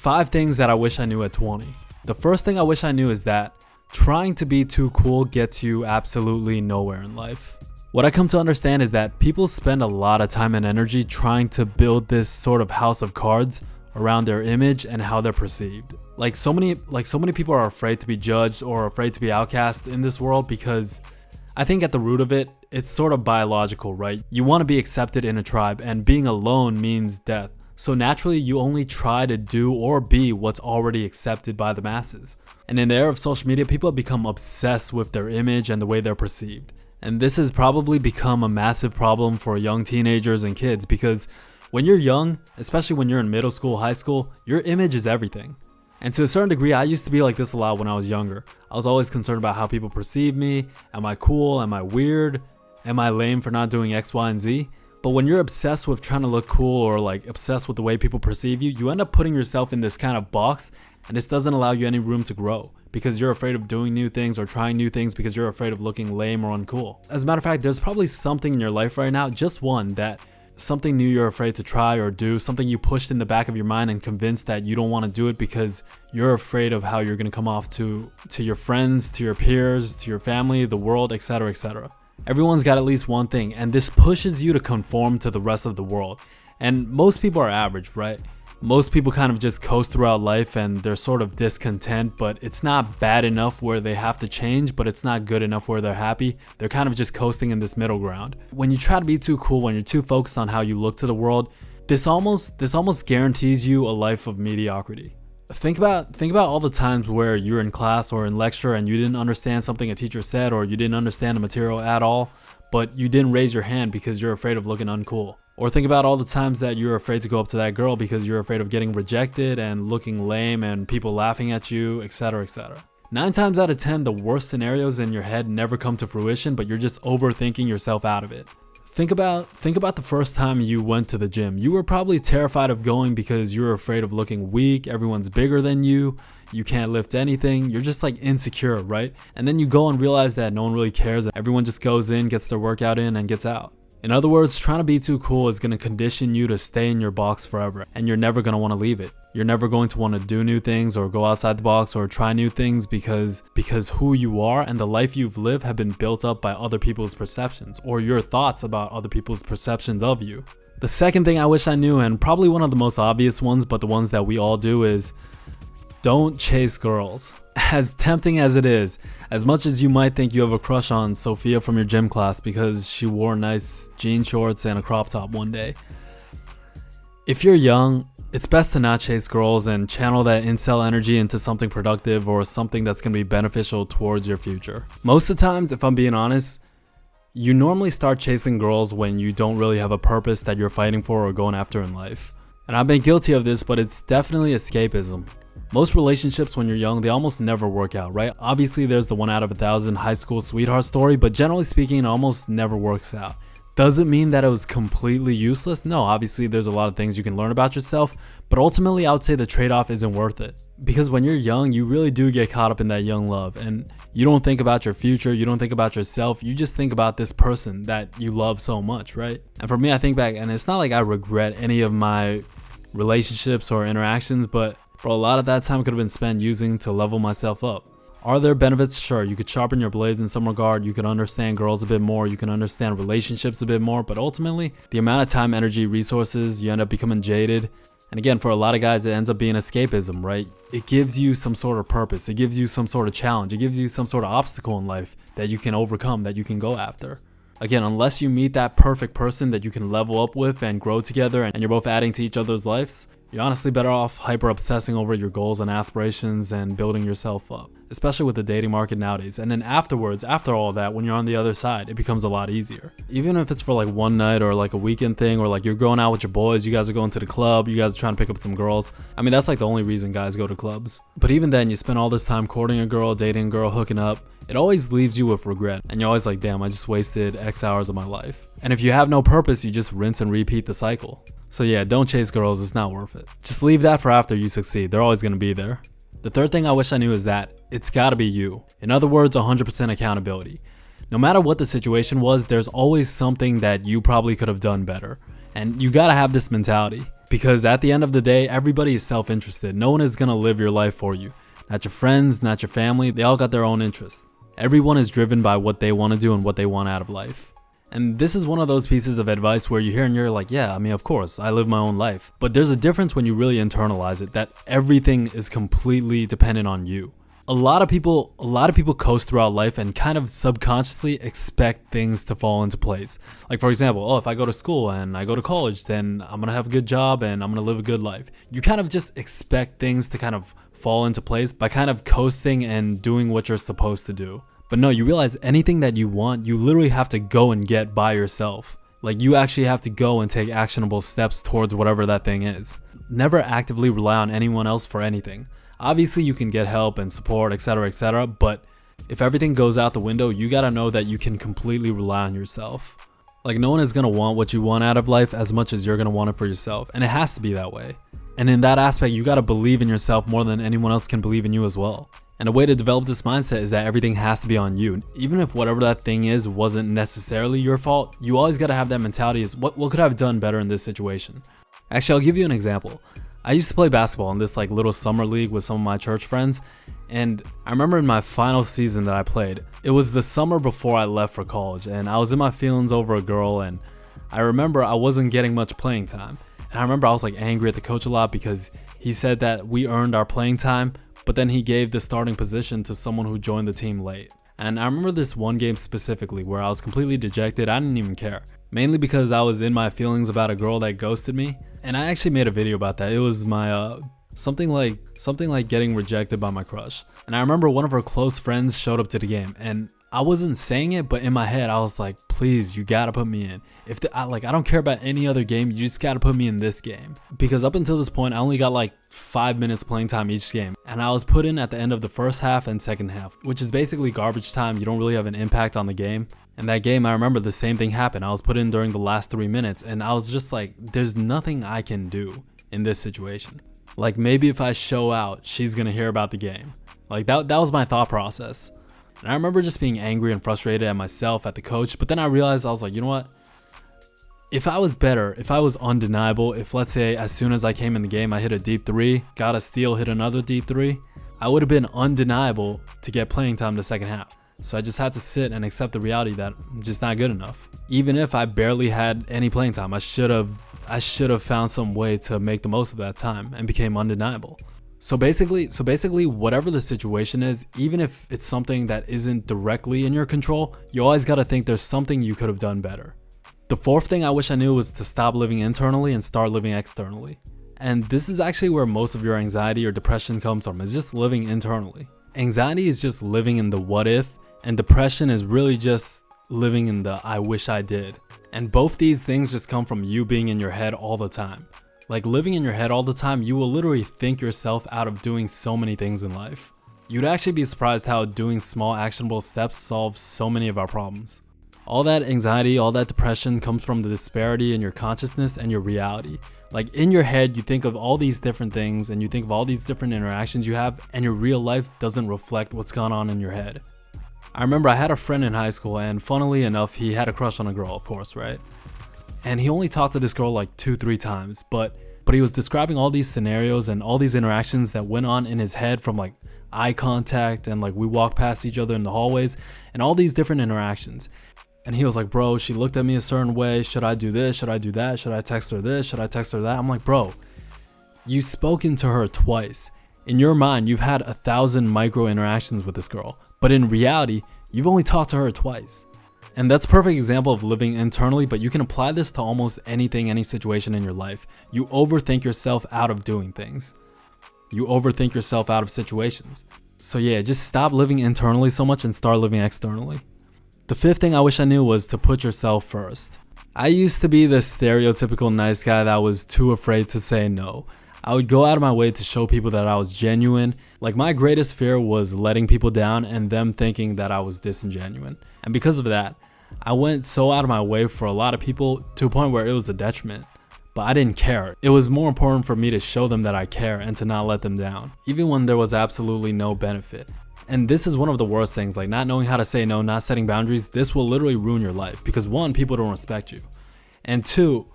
5 things that I wish I knew at 20. The first thing I wish I knew is that trying to be too cool gets you absolutely nowhere in life. What I come to understand is that people spend a lot of time and energy trying to build this sort of house of cards around their image and how they're perceived. Like so many people are afraid to be judged or afraid to be outcast in this world because I think at the root of it, it's sort of biological, right? You want to be accepted in a tribe, and being alone means death. So naturally, you only try to do or be what's already accepted by the masses. And in the era of social media, people have become obsessed with their image and the way they're perceived. And this has probably become a massive problem for young teenagers and kids because when you're young, especially when you're in middle school, high school, your image is everything. And to a certain degree, I used to be like this a lot when I was younger. I was always concerned about how people perceive me. Am I cool? Am I weird? Am I lame for not doing X, Y, and Z? But when you're obsessed with trying to look cool or like obsessed with the way people perceive you, you end up putting yourself in this kind of box, and this doesn't allow you any room to grow because you're afraid of doing new things or trying new things because you're afraid of looking lame or uncool. As a matter of fact, there's probably something in your life right now, just one, that something new you're afraid to try or do, something you pushed in the back of your mind and convinced that you don't want to do it because you're afraid of how you're going to come off to your friends, to your peers, to your family, the world, etc., etc. Everyone's got at least one thing, and this pushes you to conform to the rest of the world. And most people are average, right? Most people kind of just coast throughout life and they're sort of discontent, but it's not bad enough where they have to change, but it's not good enough where they're happy. They're kind of just coasting in this middle ground. When you try to be too cool, when you're too focused on how you look to the world, this almost guarantees you a life of mediocrity. Think about all the times where you're in class or in lecture and you didn't understand something a teacher said or you didn't understand the material at all, but you didn't raise your hand because you're afraid of looking uncool. Or think about all the times that you're afraid to go up to that girl because you're afraid of getting rejected and looking lame and people laughing at you, etc., etc. 9 times out of 10, the worst scenarios in your head never come to fruition, but you're just overthinking yourself out of it. Think about the first time you went to the gym. You were probably terrified of going because you were afraid of looking weak, everyone's bigger than you can't lift anything, you're just like insecure, right? And then you go and realize that no one really cares, everyone just goes in, gets their workout in, and gets out. In other words, trying to be too cool is going to condition you to stay in your box forever, and you're never going to want to leave it. You're never going to want to do new things or go outside the box or try new things because who you are and the life you've lived have been built up by other people's perceptions or your thoughts about other people's perceptions of you. The second thing I wish I knew, and probably one of the most obvious ones, but the ones that we all do, is don't chase girls. As tempting as it is, as much as you might think you have a crush on Sophia from your gym class because she wore nice jean shorts and a crop top one day, if you're young, it's best to not chase girls and channel that incel energy into something productive or something that's going to be beneficial towards your future. Most of the times, if I'm being honest, you normally start chasing girls when you don't really have a purpose that you're fighting for or going after in life. And I've been guilty of this, but it's definitely escapism. Most relationships when you're young, they almost never work out, right? Obviously, there's the 1 out of 1,000 high school sweetheart story, but generally speaking, it almost never works out. Does it mean that it was completely useless? No, obviously there's a lot of things you can learn about yourself, but ultimately I would say the trade-off isn't worth it. Because when you're young, you really do get caught up in that young love, and you don't think about your future, you don't think about yourself, you just think about this person that you love so much, right? And for me, I think back, and it's not like I regret any of my relationships or interactions, but a lot of that time could have been spent using to level myself up. Are there benefits? Sure, you could sharpen your blades in some regard, you can understand girls a bit more, you can understand relationships a bit more, but ultimately, the amount of time, energy, resources, you end up becoming jaded. And again, for a lot of guys, it ends up being escapism, right? It gives you some sort of purpose, it gives you some sort of challenge, it gives you some sort of obstacle in life that you can overcome, that you can go after. Again, unless you meet that perfect person that you can level up with and grow together and you're both adding to each other's lives, you're honestly better off hyper obsessing over your goals and aspirations and building yourself up, especially with the dating market nowadays. And then afterwards, after all that, when you're on the other side, it becomes a lot easier. Even if it's for like one night or like a weekend thing, or like you're going out with your boys, you guys are going to the club, you guys are trying to pick up some girls. I mean, that's like the only reason guys go to clubs. But even then, you spend all this time courting a girl, dating a girl, hooking up. It always leaves you with regret. And you're always like, damn, I just wasted X hours of my life. And if you have no purpose, you just rinse and repeat the cycle. So yeah, don't chase girls, it's not worth it. Just leave that for after you succeed, they're always gonna be there. The third thing I wish I knew is that it's gotta be you. In other words, 100% accountability. No matter what the situation was, there's always something that you probably could have done better. And you gotta have this mentality. Because at the end of the day, everybody is self-interested. No one is going to live your life for you. Not your friends, not your family. They all got their own interests. Everyone is driven by what they want to do and what they want out of life. And this is one of those pieces of advice where you hear and you're like, yeah, I mean, of course, I live my own life. But there's a difference when you really internalize it, that everything is completely dependent on you. A lot of people coast throughout life and kind of subconsciously expect things to fall into place. Like, for example, if I go to school and I go to college, then I'm going to have a good job and I'm going to live a good life. You kind of just expect things to kind of fall into place by kind of coasting and doing what you're supposed to do. But no, you realize anything that you want, you literally have to go and get by yourself. Like, you actually have to go and take actionable steps towards whatever that thing is. Never actively rely on anyone else for anything. Obviously, you can get help and support, etc., but if everything goes out the window, you gotta know that you can completely rely on yourself. Like, no one is gonna want what you want out of life as much as you're gonna want it for yourself, and it has to be that way. And in that aspect, you gotta believe in yourself more than anyone else can believe in you as well. And a way to develop this mindset is that everything has to be on you. Even if whatever that thing is wasn't necessarily your fault, you always gotta have that mentality is what could I have done better in this situation? Actually, I'll give you an example. I used to play basketball in this like little summer league with some of my church friends, and I remember in my final season that I played, it was the summer before I left for college, and I was in my feelings over a girl, and I remember I wasn't getting much playing time. And I remember I was like angry at the coach a lot because he said that we earned our playing time, but then he gave the starting position to someone who joined the team late. And I remember this one game specifically where I was completely dejected. I didn't even care. Mainly because I was in my feelings about a girl that ghosted me. And I actually made a video about that. It was my something like getting rejected by my crush. And I remember one of her close friends showed up to the game, and I wasn't saying it, but in my head I was like, please, you gotta put me in. I don't care about any other game, you just gotta put me in this game. Because up until this point, I only got like 5 minutes playing time each game. And I was put in at the end of the first half and second half, which is basically garbage time. You don't really have an impact on the game. And that game, I remember the same thing happened. I was put in during the last 3 minutes, and I was just like, there's nothing I can do in this situation. Like, maybe if I show out, she's gonna hear about the game. Like, that was my thought process. And I remember just being angry and frustrated at myself, at the coach, but then I realized, I was like, you know what? If I was better, if I was undeniable, if let's say as soon as I came in the game, I hit a deep three, got a steal, hit another deep three, I would have been undeniable to get playing time the second half. So I just had to sit and accept the reality that I'm just not good enough. Even if I barely had any playing time, I should have found some way to make the most of that time and became undeniable. So basically, whatever the situation is, even if it's something that isn't directly in your control, you always gotta think there's something you could have done better. The fourth thing I wish I knew was to stop living internally and start living externally. And this is actually where most of your anxiety or depression comes from, is just living internally. Anxiety is just living in the what if, and depression is really just living in the I wish I did. And both these things just come from you being in your head all the time. Like, living in your head all the time, you will literally think yourself out of doing so many things in life. You'd actually be surprised how doing small actionable steps solves so many of our problems. All that anxiety, all that depression comes from the disparity in your consciousness and your reality. Like, in your head, you think of all these different things and you think of all these different interactions you have, and your real life doesn't reflect what's going on in your head. I remember I had a friend in high school, and funnily enough, he had a crush on a girl, of course, right? And he only talked to this girl like 2-3 times, but he was describing all these scenarios and all these interactions that went on in his head, from like eye contact and like we walked past each other in the hallways and all these different interactions. And he was like, bro, she looked at me a certain way. Should I do this? Should I do that? Should I text her this? Should I text her that? I'm like, bro, you've spoken to her twice. In your mind, you've had 1,000 micro interactions with this girl, but in reality, you've only talked to her twice. And that's a perfect example of living internally, but you can apply this to almost anything, any situation in your life. You overthink yourself out of doing things. You overthink yourself out of situations. So yeah, just stop living internally so much and start living externally. The fifth thing I wish I knew was to put yourself first. I used to be the stereotypical nice guy that was too afraid to say no. I would go out of my way to show people that I was genuine. Like, my greatest fear was letting people down and them thinking that I was disingenuous. And because of that, I went so out of my way for a lot of people to a point where it was a detriment. But I didn't care. It was more important for me to show them that I care and to not let them down, even when there was absolutely no benefit. And this is one of the worst things, like not knowing how to say no, not setting boundaries. This will literally ruin your life because 1, people don't respect you. And 2,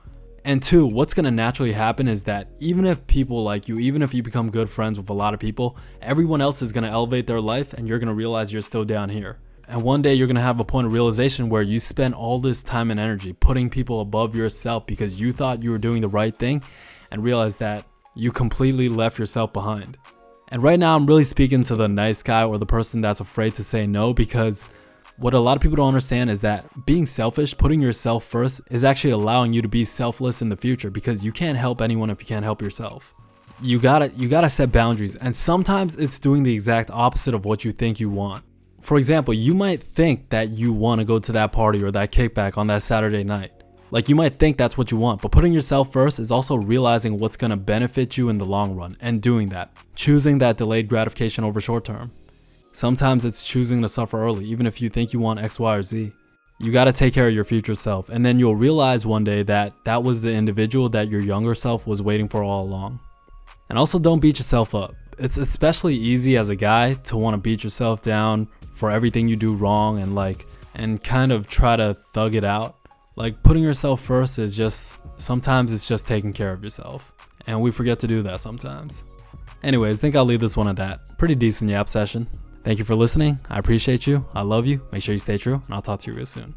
And two, what's gonna naturally happen is that even if people like you, even if you become good friends with a lot of people, everyone else is gonna elevate their life and you're gonna realize you're still down here. And one day you're gonna have a point of realization where you spend all this time and energy putting people above yourself because you thought you were doing the right thing and realize that you completely left yourself behind. And right now I'm really speaking to the nice guy or the person that's afraid to say no, because what a lot of people don't understand is that being selfish, putting yourself first, is actually allowing you to be selfless in the future, because you can't help anyone if you can't help yourself. You gotta set boundaries, and sometimes it's doing the exact opposite of what you think you want. For example, you might think that you want to go to that party or that kickback on that Saturday night. Like, you might think that's what you want, but putting yourself first is also realizing what's gonna benefit you in the long run and doing that. Choosing that delayed gratification over short term. Sometimes it's choosing to suffer early, even if you think you want X, Y, or Z. You gotta take care of your future self, and then you'll realize one day that that was the individual that your younger self was waiting for all along. And also, don't beat yourself up. It's especially easy as a guy to want to beat yourself down for everything you do wrong and kind of try to thug it out. Like, putting yourself first is sometimes it's just taking care of yourself. And we forget to do that sometimes. Anyways, I think I'll leave this one at that. Pretty decent yap session. Thank you for listening. I appreciate you. I love you. Make sure you stay true, and I'll talk to you real soon.